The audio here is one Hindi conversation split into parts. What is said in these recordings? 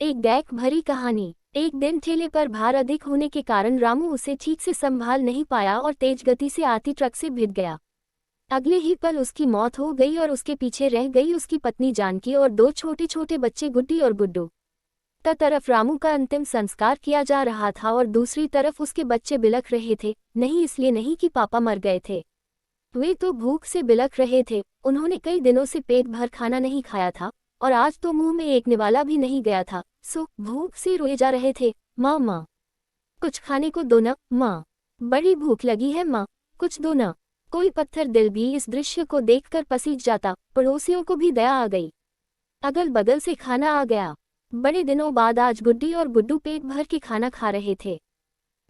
एक डैक भरी कहानी। एक दिन ठेले पर भार अधिक होने के कारण रामू उसे ठीक से संभाल नहीं पाया और तेज गति से आती ट्रक से भिड़ गया। अगले ही पल उसकी मौत हो गई और उसके पीछे रह गई उसकी पत्नी जानकी और दो छोटे छोटे बच्चे गुड्डी और गुड्डू। तरफ रामू का अंतिम संस्कार किया जा रहा था और दूसरी तरफ उसके बच्चे बिलख रहे थे, नहीं इसलिए नहीं कि पापा मर गए थे, वे तो भूख से बिलख रहे थे। उन्होंने कई दिनों से पेट भर खाना नहीं खाया था और आज तो मुंह में एक निवाला भी नहीं गया था, सो भूख से रोए जा रहे थे। माँ माँ, कुछ खाने को दो ना माँ, बड़ी भूख लगी है माँ, कुछ दो ना। कोई पत्थर दिल भी इस दृश्य को देखकर पसीज जाता। पड़ोसियों को भी दया आ गई, अगल बगल से खाना आ गया। बड़े दिनों बाद आज गुड्डी और गुड्डू पेट भर के खाना खा रहे थे।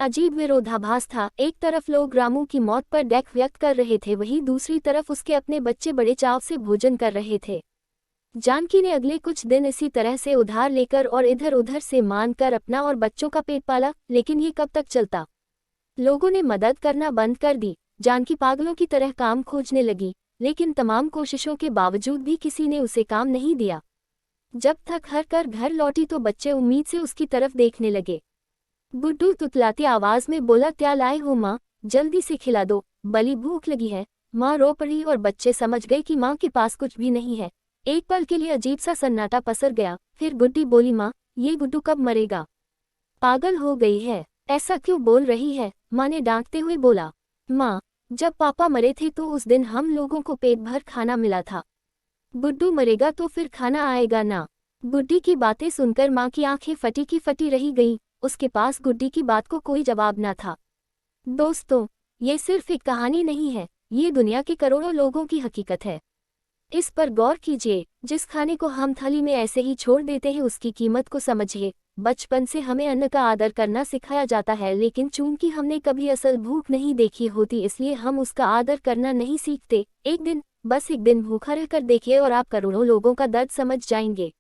अजीब विरोधाभास था, एक तरफ लोग रामू की मौत पर दुख व्यक्त कर रहे थे, वहीं दूसरी तरफ उसके अपने बच्चे बड़े चाव से भोजन कर रहे थे। जानकी ने अगले कुछ दिन इसी तरह से उधार लेकर और इधर उधर से मांगकर अपना और बच्चों का पेट पाला, लेकिन ये कब तक चलता। लोगों ने मदद करना बंद कर दी। जानकी पागलों की तरह काम खोजने लगी, लेकिन तमाम कोशिशों के बावजूद भी किसी ने उसे काम नहीं दिया। जब थक हार कर घर लौटी तो बच्चे उम्मीद से उसकी तरफ देखने लगे। गुड्डू तुतलाती आवाज में बोला, क्या लाए हो माँ, जल्दी से खिला दो, बड़ी भूख लगी है। माँ रो पड़ी और बच्चे समझ गए कि माँ के पास कुछ भी नहीं है। एक पल के लिए अजीब सा सन्नाटा पसर गया, फिर गुड्डी बोली, माँ ये गुड्डू कब मरेगा, पागल हो गई है, ऐसा क्यों बोल रही है। माँ ने डांटते हुए बोला, माँ जब पापा मरे थे तो उस दिन हम लोगों को पेट भर खाना मिला था, गुड्डू मरेगा तो फिर खाना आएगा ना। गुड्डी की बातें सुनकर माँ की आंखें फटी की फटी रही गईं, उसके पास गुड्डी की बात को कोई जवाब न था। दोस्तों, ये सिर्फ एक कहानी नहीं है, ये दुनिया के करोड़ों लोगों की हकीकत है। इस पर गौर कीजिए, जिस खाने को हम थाली में ऐसे ही छोड़ देते हैं उसकी कीमत को समझिए। बचपन से हमें अन्न का आदर करना सिखाया जाता है, लेकिन चूंकि हमने कभी असल भूख नहीं देखी होती इसलिए हम उसका आदर करना नहीं सीखते। एक दिन, बस एक दिन भूखा रहकर देखिए और आप करोड़ों लोगों का दर्द समझ जाएंगे।